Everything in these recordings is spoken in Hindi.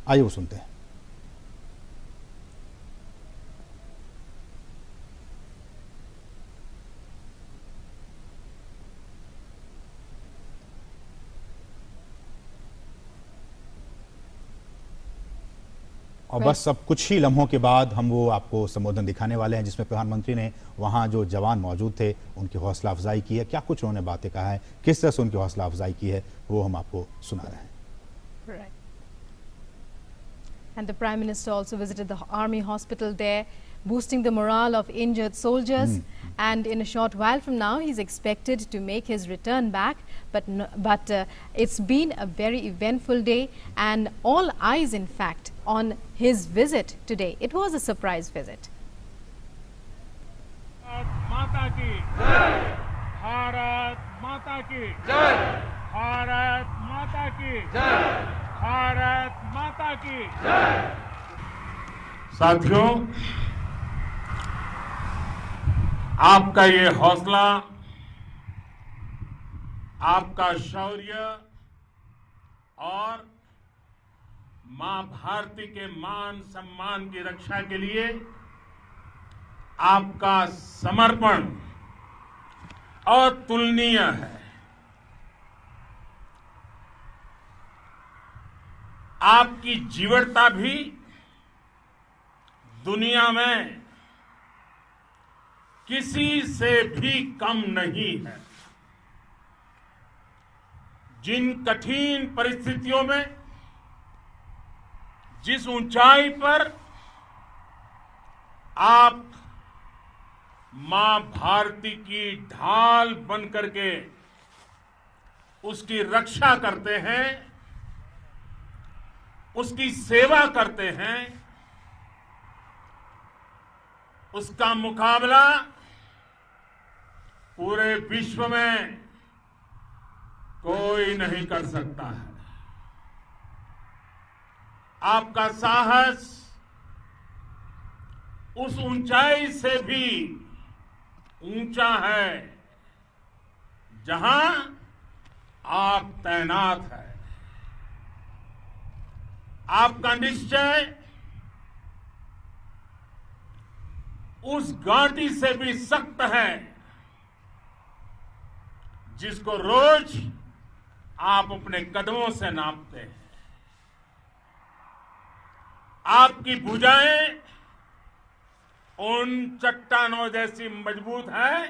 आइए वो सुनते हैं। और बस अब कुछ ही लम्हों के बाद हम वो आपको संबोधन दिखाने वाले हैं जिसमें प्रधानमंत्री ने वहाँ जो जवान मौजूद थे उनकी हौसला अफजाई की है, क्या कुछ उन्होंने बातें कहा है, किस तरह से उनकी हौसला अफजाई की है, वो हम आपको सुना रहे हैं। Right. And the Prime Minister also visited the army hospital there, boosting the morale of injured soldiers. And in a short while from now, he's expected to make his return back. But it's been a very eventful day, and all eyes, in fact, on his visit today. It was a surprise visit. माता की जय, भारत माता की जय, भारत माता की जय, भारत माता की जय। साथियों, आपका ये हौसला, आपका शौर्य और मां भारती के मान सम्मान की रक्षा के लिए आपका समर्पण अतुलनीय है। आपकी जीवटता भी दुनिया में किसी से भी कम नहीं है। जिन कठिन परिस्थितियों में, जिस ऊंचाई पर आप मां भारती की ढाल बन करके उसकी रक्षा करते हैं, उसकी सेवा करते हैं, उसका मुकाबला पूरे विश्व में कोई नहीं कर सकता है। आपका साहस उस ऊंचाई से भी ऊंचा है जहां आप तैनात हैं। आपका निश्चय उस घाटी से भी सख्त है जिसको रोज आप अपने कदमों से नापते हैं। आपकी भुजाएं उन चट्टानों जैसी मजबूत है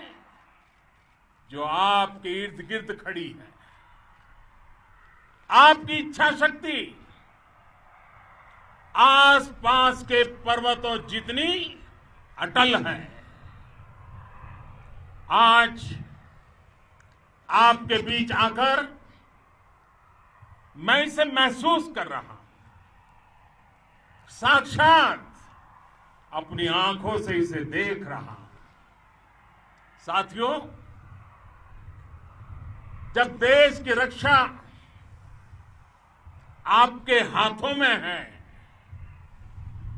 जो आपके इर्द गिर्द खड़ी है। आपकी इच्छा शक्ति आसपास के पर्वतों जितनी अटल है। आज आपके बीच आकर मैं इसे महसूस कर रहा हूं, साक्षात अपनी आंखों से इसे देख रहा हूं। साथियों, जब देश की रक्षा आपके हाथों में है,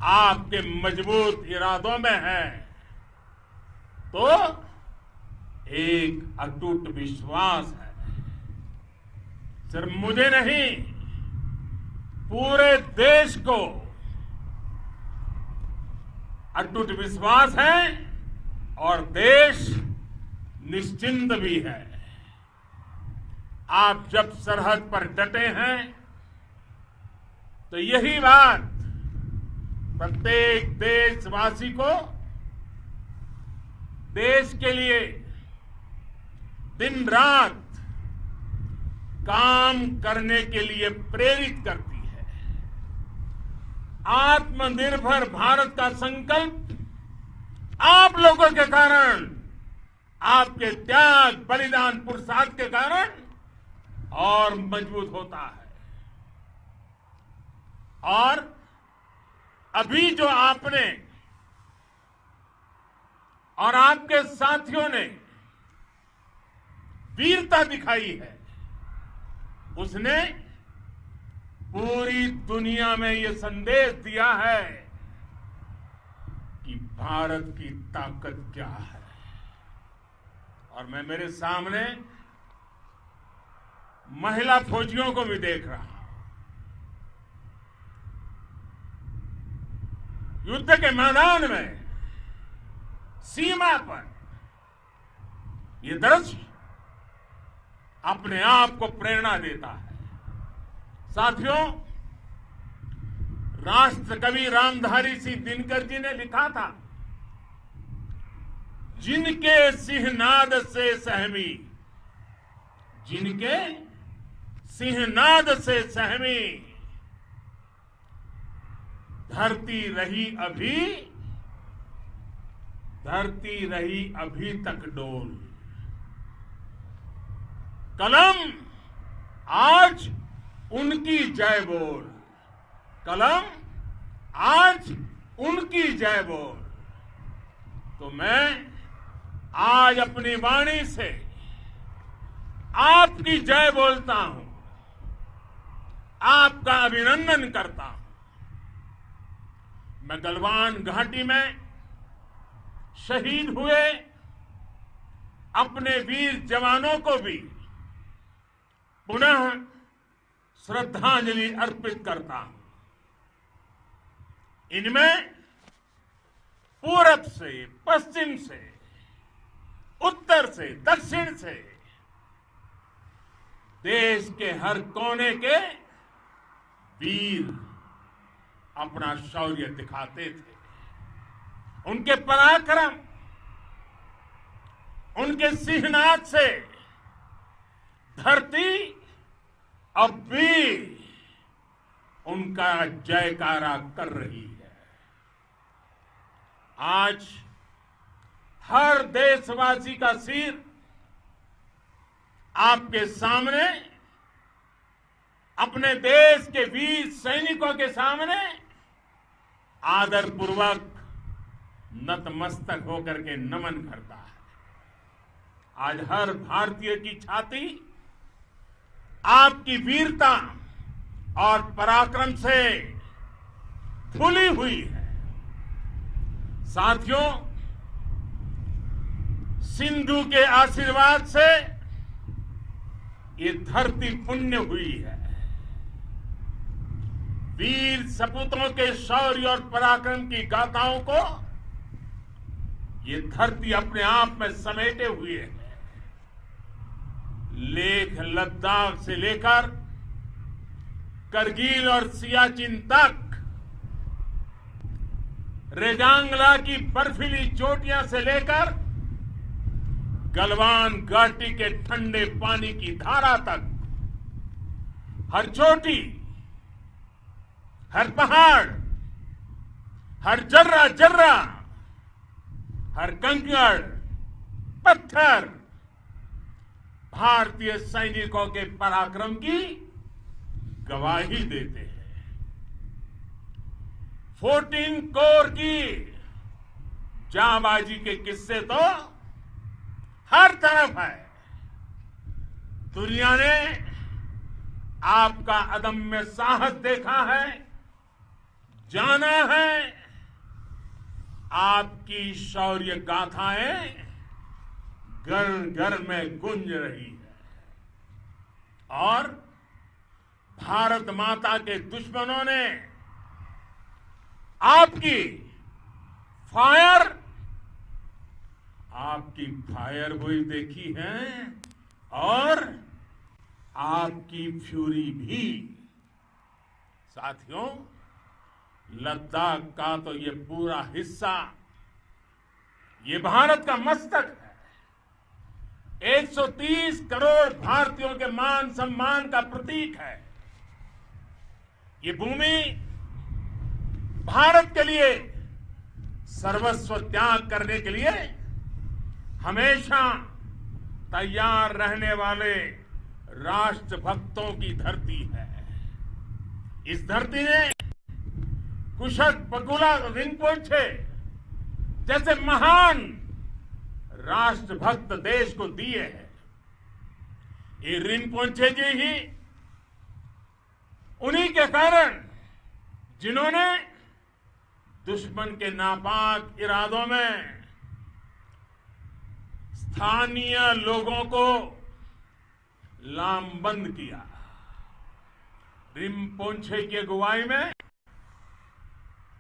आपके मजबूत इरादों में है, तो एक अटूट विश्वास है। सिर्फ मुझे नहीं, पूरे देश को अटूट विश्वास है और देश निश्चिंत भी है। आप जब सरहद पर डटे हैं तो यही बात प्रत्येक देशवासी को देश के लिए दिन रात काम करने के लिए प्रेरित करती है। आत्मनिर्भर भारत का संकल्प आप लोगों के कारण, आपके त्याग, बलिदान, पुरुषार्थ के कारण और मजबूत होता है। और अभी जो आपने और आपके साथियों ने वीरता दिखाई है, उसने पूरी दुनिया में यह संदेश दिया है कि भारत की ताकत क्या है। और मैं मेरे सामने महिला फौजियों को भी देख रहा हूं। युद्ध के मैदान में, सीमा पर ये दृश्य अपने आप को प्रेरणा देता है। साथियों, राष्ट्र कवि रामधारी सिंह दिनकर जी ने लिखा था, जिनके सिंहनाद से सहमी, जिनके सिंहनाद से सहमी, धरती रही अभी तक डोल। कलम आज उनकी जय बोल, कलम आज उनकी जय बोल। तो मैं आज अपनी वाणी से आपकी जय बोलता हूं, आपका अभिनंदन करता हूं। मैं गलवान घाटी में शहीद हुए अपने वीर जवानों को भी पुनः श्रद्धांजलि अर्पित करता हूं। इनमें पूरब से, पश्चिम से, उत्तर से, दक्षिण से, देश के हर कोने के वीर अपना शौर्य दिखाते थे। उनके पराक्रम, उनके सिंहनाद से धरती अब भी उनका जयकारा कर रही है। आज हर देशवासी का सिर आपके सामने, अपने देश के वीर सैनिकों के सामने आदरपूर्वक नतमस्तक होकर के नमन करता है। आज हर भारतीय की छाती आपकी वीरता और पराक्रम से फूली हुई है। साथियों, सिंधु के आशीर्वाद से ये धरती पुण्य हुई है। वीर सपूतों के शौर्य और पराक्रम की गाथाओं को ये धरती अपने आप में समेटे हुए है। लेह लद्दाख से लेकर करगिल और सियाचिन तक, रेजांगला की बर्फीली चोटियां से लेकर गलवान घाटी के ठंडे पानी की धारा तक, हर चोटी, हर पहाड़, हर जर्रा जर्रा, हर कंकड़ पत्थर भारतीय सैनिकों के पराक्रम की गवाही देते हैं। 14 कोर की जांबाजी के किस्से तो हर तरफ है। दुनिया ने आपका अदम्य साहस देखा है, जाना है। आपकी शौर्य गाथाएं घर घर में गूंज रही है और भारत माता के दुश्मनों ने आपकी फायर हुई देखी है और आपकी फ्यूरी भी। साथियों, लद्दाख का तो ये पूरा हिस्सा ये भारत का मस्तक है। 130 करोड़ भारतीयों के मान सम्मान का प्रतीक है। ये भूमि भारत के लिए सर्वस्व त्याग करने के लिए हमेशा तैयार रहने वाले राष्ट्रभक्तों की धरती है। इस धरती ने कुशक बकुला रिंपोचे जैसे महान राष्ट्रभक्त देश को दिए हैं। ये रिंपोचे जी ही उन्हीं के कारण जिन्होंने दुश्मन के नापाक इरादों में स्थानीय लोगों को लामबंद किया। रिंपोचे की अगुवाई में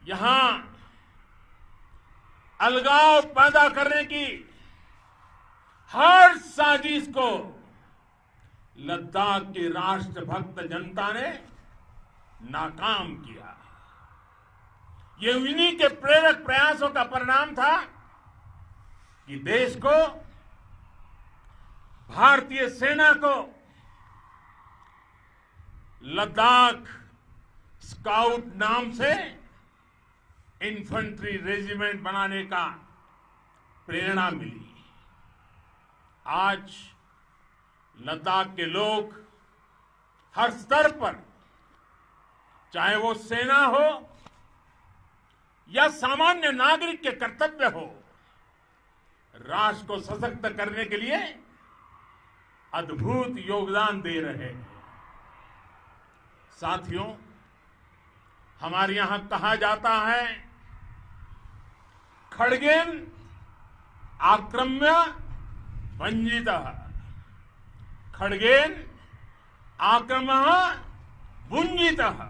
यहां अलगाव पैदा करने की हर साजिश को लद्दाख की राष्ट्रभक्त जनता ने नाकाम किया। ये उन्हीं के प्रेरक प्रयासों का परिणाम था कि देश को, भारतीय सेना को लद्दाख स्काउट नाम से इन्फेंट्री रेजिमेंट बनाने का प्रेरणा मिली। आज लद्दाख के लोग हर स्तर पर, चाहे वो सेना हो या सामान्य नागरिक के कर्तव्य हो, राष्ट्र को सशक्त करने के लिए अद्भुत योगदान दे रहे हैं। साथियों, हमारे यहां कहा जाता है, खड्गेन आक्रम्य भंजितः, खड्गेन आक्रम्य भुंजितः,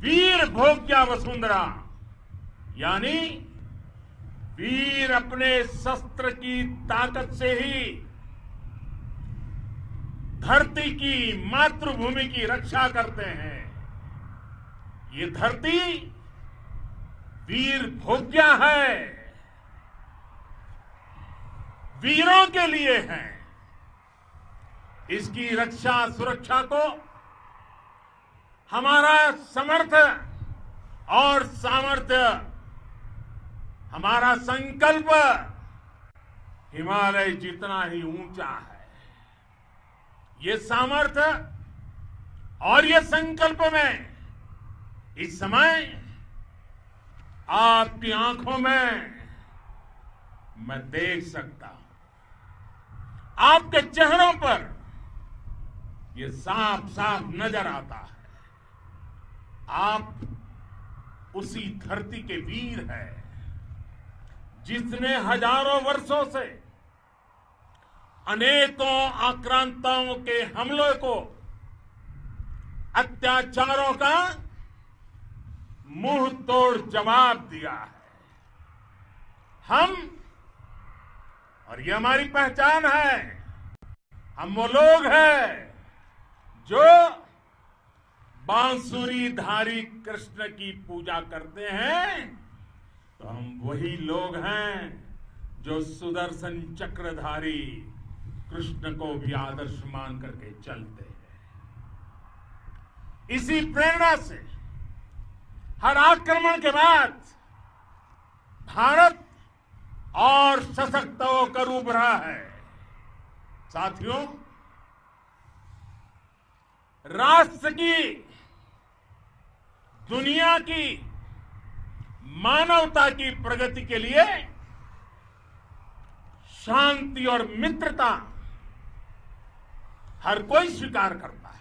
वीर भोग्या वसुंधरा, यानी वीर अपने शस्त्र की ताकत से ही धरती की, मातृभूमि की रक्षा करते हैं। ये धरती वीर भोग्या है, वीरों के लिए है। इसकी रक्षा सुरक्षा को हमारा समर्थ और सामर्थ्य, हमारा संकल्प हिमालय जितना ही ऊंचा है। ये सामर्थ्य और ये संकल्प में इस समय आपकी आंखों में मैं देख सकता हूं। आपके चेहरों पर ये साफ साफ नजर आता है। आप उसी धरती के वीर हैं जिसने हजारों वर्षों से अनेकों आक्रांताओं के हमलों को, अत्याचारों का मुंह तोड़ जवाब दिया है। हम, और ये हमारी पहचान है, हम वो लोग हैं जो बांसुरीधारी कृष्ण की पूजा करते हैं, तो हम वही लोग हैं जो सुदर्शन चक्रधारी कृष्ण को भी आदर्श मान करके चलते हैं। इसी प्रेरणा से हर आक्रमण के बाद भारत और सशक्त होकर उभरा है। साथियों, राष्ट्र की, दुनिया की, मानवता की प्रगति के लिए शांति और मित्रता हर कोई स्वीकार करता है,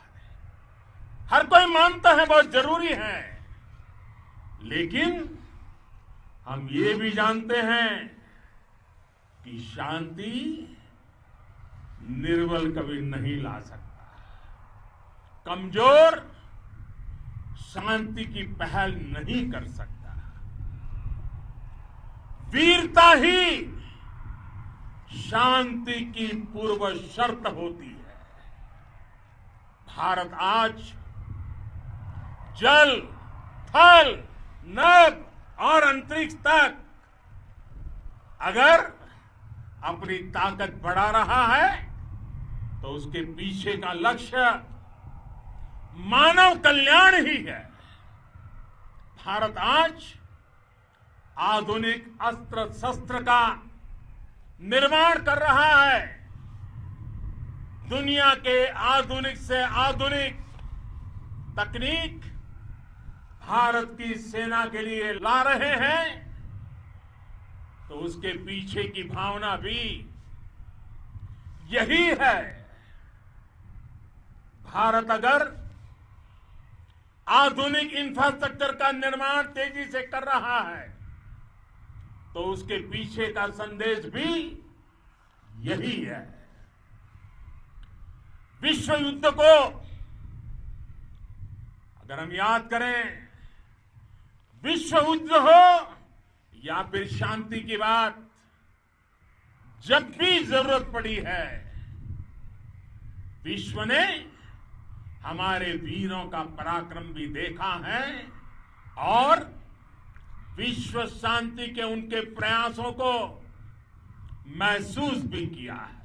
हर कोई मानता है बहुत जरूरी है। लेकिन हम ये भी जानते हैं कि शांति निर्बल कभी नहीं ला सकता। कमजोर शांति की पहल नहीं कर सकता। वीरता ही शांति की पूर्व शर्त होती है। भारत आज जल, थल, नभ और अंतरिक्ष तक अगर अपनी ताकत बढ़ा रहा है तो उसके पीछे का लक्ष्य मानव कल्याण ही है। भारत आज आधुनिक अस्त्र शस्त्र का निर्माण कर रहा है। दुनिया के आधुनिक से आधुनिक तकनीक भारत की सेना के लिए ला रहे हैं, तो उसके पीछे की भावना भी यही है। भारत अगर आधुनिक इंफ्रास्ट्रक्चर का निर्माण तेजी से कर रहा है तो उसके पीछे का संदेश भी यही है। विश्व युद्ध को अगर हम याद करें, विश्व युद्ध हो या फिर शांति की बात, जब भी जरूरत पड़ी है, विश्व ने हमारे वीरों का पराक्रम भी देखा है और विश्व शांति के उनके प्रयासों को महसूस भी किया है।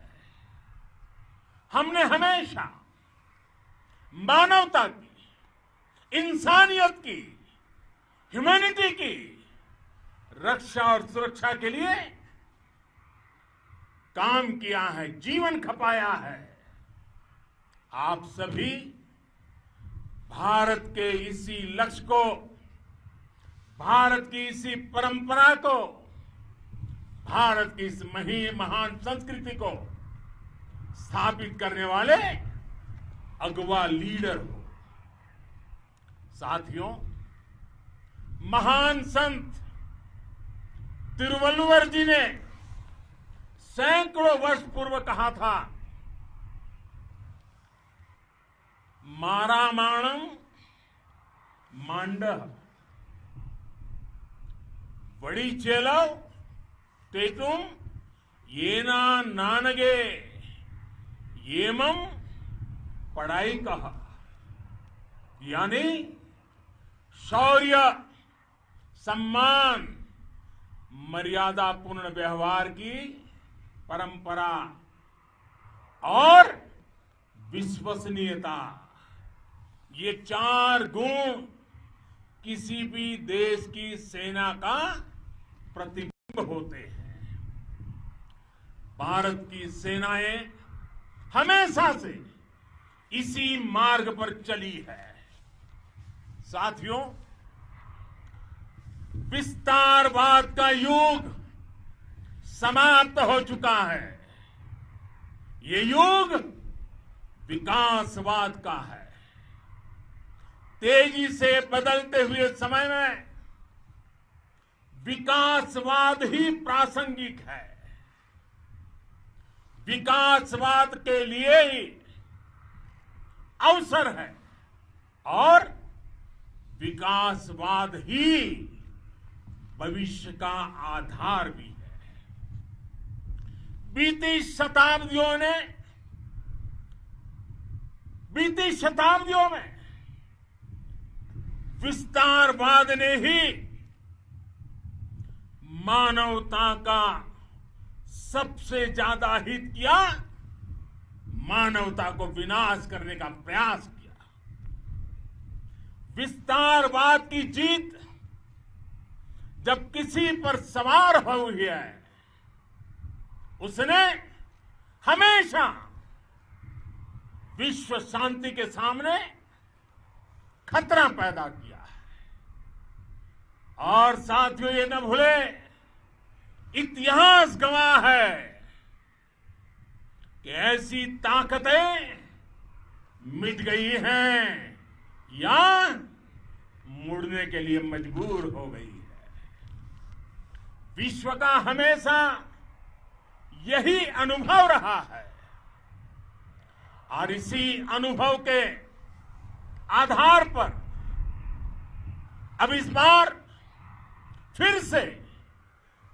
हमने हमेशा मानवता की, इंसानियत की, ह्यूमैनिटी की रक्षा और सुरक्षा के लिए काम किया है, जीवन खपाया है। आप सभी भारत के इसी लक्ष्य को, भारत की इसी परंपरा को, भारत की इस महान संस्कृति को स्थापित करने वाले अगवा लीडर हो। साथियों, महान संत तिरुवल्लुवर जी ने सैकड़ों वर्ष पूर्व कहा था, मारामाणम मांडह बड़ी चेलव तेतुम येना नानगे येमम पढ़ाई कहा, यानी शौर्य, सम्मान, मर्यादा पूर्ण व्यवहार की परंपरा और विश्वसनीयता, ये चार गुण किसी भी देश की सेना का प्रतिबिंब होते हैं। भारत की सेनाएं हमेशा से इसी मार्ग पर चली है। साथियों, विस्तारवाद का युग समाप्त हो चुका है। ये युग विकासवाद का है। तेजी से बदलते हुए समय में विकासवाद ही प्रासंगिक है। विकासवाद के लिए ही अवसर है और विकासवाद ही भविष्य का आधार भी है। बीती शताब्दियों में विस्तारवाद ने ही मानवता का सबसे ज्यादा हित किया, मानवता को विनाश करने का प्रयास किया। विस्तारवाद की जीत जब किसी पर सवार हुई है, उसने हमेशा विश्व शांति के सामने खतरा पैदा किया है। और साथियों, ये न भूले, इतिहास गवाह है कि ऐसी ताकतें मिट गई हैं या मुड़ने के लिए मजबूर हो गई है। विश्व का हमेशा यही अनुभव रहा है और इसी अनुभव के आधार पर अब इस बार फिर से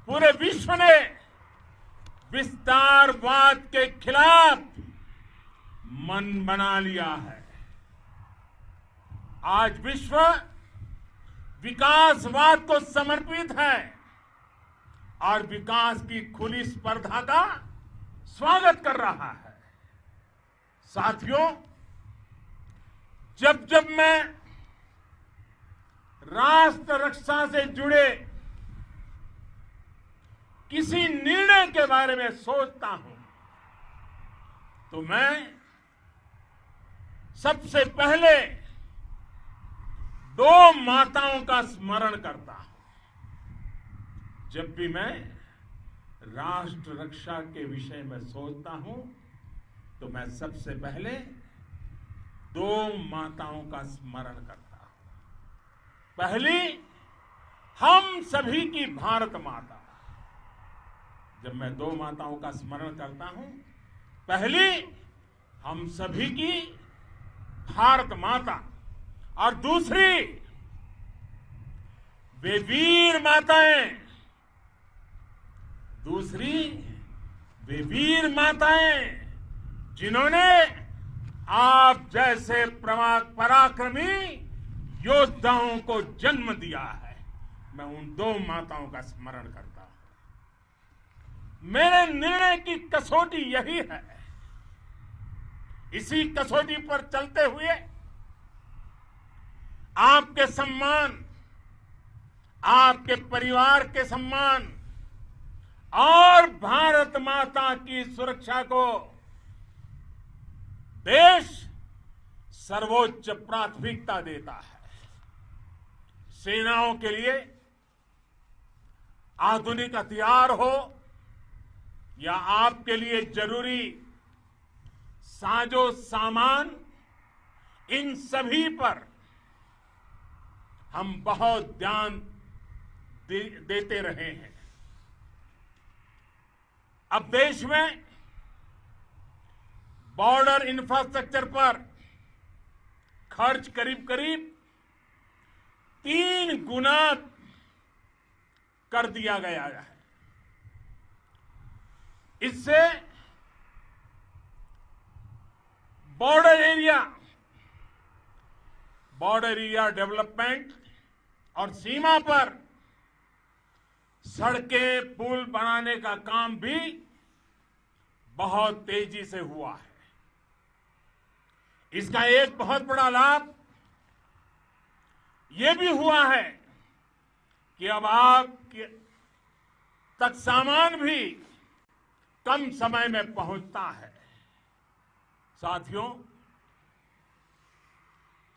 पूरे विश्व ने विस्तारवाद के खिलाफ मन बना लिया है। आज विश्व विकासवाद को समर्पित है और विकास की खुली स्पर्धा का स्वागत कर रहा है। साथियों, जब जब मैं राष्ट्र रक्षा से जुड़े किसी निर्णय के बारे में सोचता हूं तो मैं सबसे पहले दो माताओं का स्मरण करता हूं। जब भी मैं राष्ट्र रक्षा के विषय में सोचता हूं तो मैं सबसे पहले दो माताओं का स्मरण करता हूं। पहली, हम सभी की भारत माता। जब मैं दो माताओं का स्मरण करता हूं, पहली हम सभी की भारत माता और दूसरी वे वीर माताएं दूसरी वे वीर माताएं जिन्होंने आप जैसे पराक्रमी योद्धाओं को जन्म दिया है। मैं उन दो माताओं का स्मरण करता हूं। मेरे निर्णय की कसौटी यही है। इसी कसौटी पर चलते हुए आपके सम्मान, आपके परिवार के सम्मान और भारत माता की सुरक्षा को देश सर्वोच्च प्राथमिकता देता है। सेनाओं के लिए आधुनिक हथियार हो या आपके लिए जरूरी साजो सामान, इन सभी पर हम बहुत ध्यान देते रहे हैं। अब देश में बॉर्डर इंफ्रास्ट्रक्चर पर खर्च करीब करीब 3 गुना कर दिया गया है। इससे बॉर्डर एरिया डेवलपमेंट और सीमा पर सड़कें, पुल बनाने का काम भी बहुत तेजी से हुआ है। इसका एक बहुत बड़ा लाभ यह भी हुआ है कि अब आप तक सामान भी कम समय में पहुंचता है। साथियों,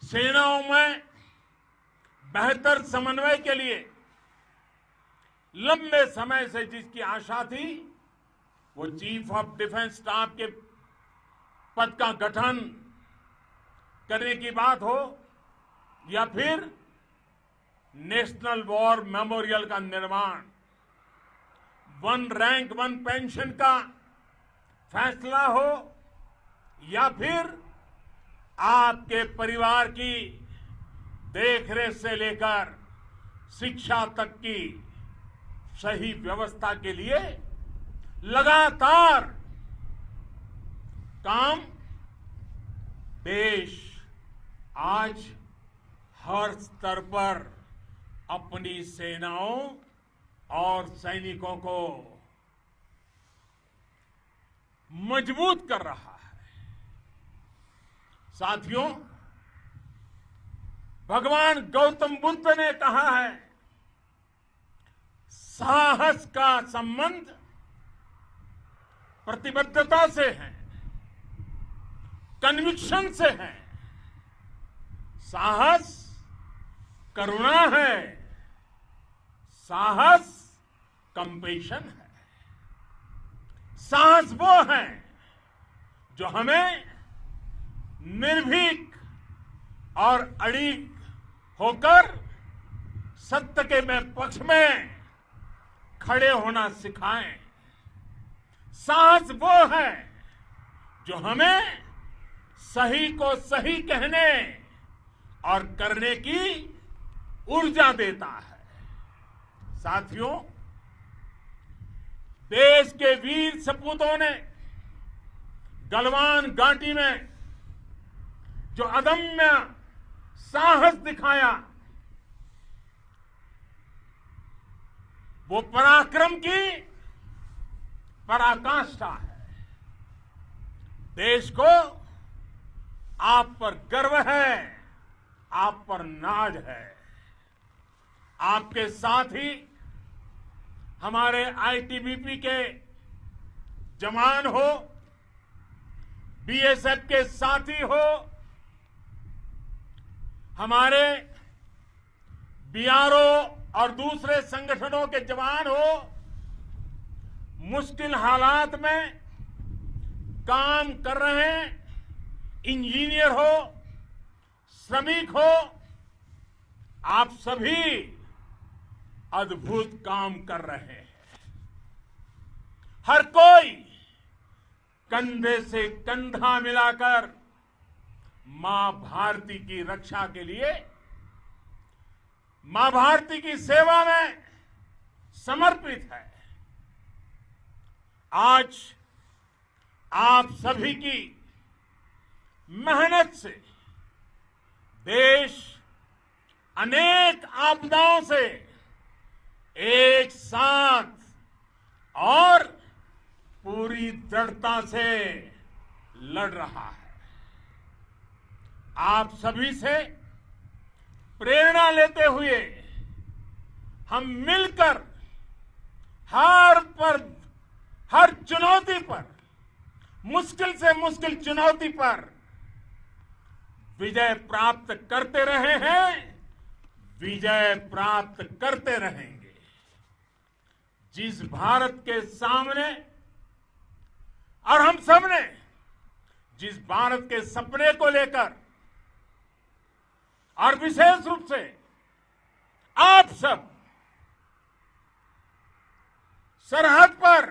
सेनाओं में बेहतर समन्वय के लिए लंबे समय से जिसकी आशा थी, वो चीफ ऑफ डिफेंस स्टाफ के पद का गठन करने की बात हो या फिर नेशनल वॉर मेमोरियल का निर्माण, 1 रैंक 1 पेंशन का फैसला हो या फिर आपके परिवार की देखरेख से लेकर शिक्षा तक की सही व्यवस्था के लिए लगातार काम देश आज हर स्तर पर अपनी सेनाओं और सैनिकों को मजबूत कर रहा है। साथियों, भगवान गौतम बुद्ध ने कहा है, साहस का संबंध प्रतिबद्धता से है, कन्विक्शन से है। साहस करुणा है, साहस कंपेशन है। साहस वो है जो हमें निर्भीक और अड़िग होकर सत्य के पक्ष में खड़े होना सिखाएं। साहस वो है जो हमें सही को सही कहने और करने की ऊर्जा देता है। साथियों, देश के वीर सपूतों ने गलवान घाटी में जो अदम्य साहस दिखाया, वो पराक्रम की पराकाष्ठा है। देश को आप पर गर्व है, आप पर नाज है। आपके साथ ही हमारे आईटीबीपी के जवान हो, बीएसएफ के साथी हो, हमारे बीआरओ और दूसरे संगठनों के जवान हो, मुश्किल हालात में काम कर रहे इंजीनियर हो, श्रमिक हो, आप सभी अद्भुत काम कर रहे हैं। हर कोई कंधे से कंधा मिलाकर मां भारती की रक्षा के लिए, मां भारती की सेवा में समर्पित है। आज आप सभी की मेहनत से देश अनेक आपदाओं से एक साथ और पूरी दृढ़ता से लड़ रहा है। आप सभी से प्रेरणा लेते हुए हम मिलकर हर चुनौती पर, मुश्किल से मुश्किल चुनौती पर विजय प्राप्त करते रहे हैं, विजय प्राप्त करते रहेंगे। जिस भारत के सामने और हम सबने जिस भारत के सपने को लेकर और विशेष रूप से आप सब सरहद पर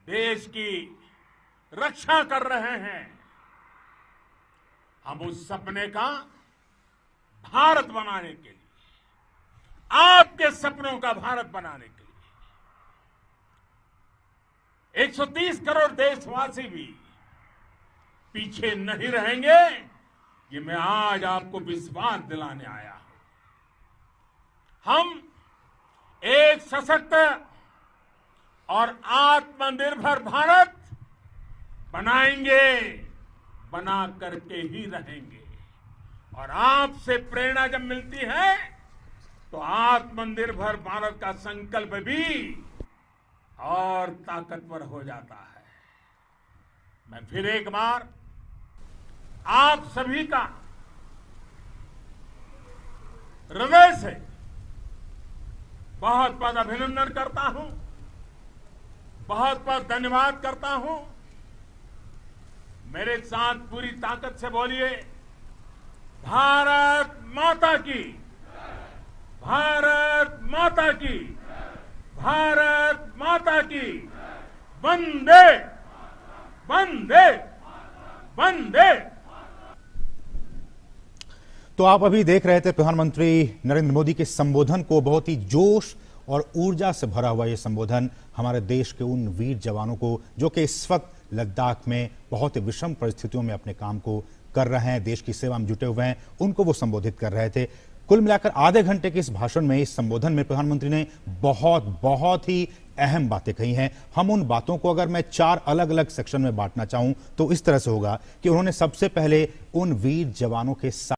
देश की रक्षा कर रहे हैं, हम उस सपने का भारत बनाने के लिए, आपके सपनों का भारत बनाने के लिए 130 करोड़ देशवासी भी पीछे नहीं रहेंगे, ये मैं आज आपको विश्वास दिलाने आया हूं। हम एक सशक्त और आत्मनिर्भर भारत बनाएंगे, बना करके ही रहेंगे। और आपसे प्रेरणा जब मिलती है तो आत्मनिर्भर भारत का संकल्प भी और ताकतवर हो जाता है। मैं फिर एक बार आप सभी का हृदय से बहुत बहुत अभिनंदन करता हूं, बहुत बहुत धन्यवाद करता हूं। मेरे साथ पूरी ताकत से बोलिए, भारत माता की, भारत माता की, भारत माता की, वंदे वंदे वंदे। तो आप अभी देख रहे थे प्रधानमंत्री नरेंद्र मोदी के संबोधन को। बहुत ही जोश और ऊर्जा से भरा हुआ ये संबोधन हमारे देश के उन वीर जवानों को, जो कि इस वक्त लद्दाख में बहुत ही विषम परिस्थितियों में अपने काम को कर रहे हैं, देश की सेवा में जुटे हुए हैं, उनको वो संबोधित कर रहे थे। कुल मिलाकर आधे घंटे के इस भाषण में, इस संबोधन में प्रधानमंत्री ने बहुत ही अहम बातें कही हैं। हम उन बातों को अगर मैं 4 अलग अलग सेक्शन में बांटना चाहूं तो इस तरह से होगा कि उन्होंने सबसे पहले उन वीर जवानों के साथ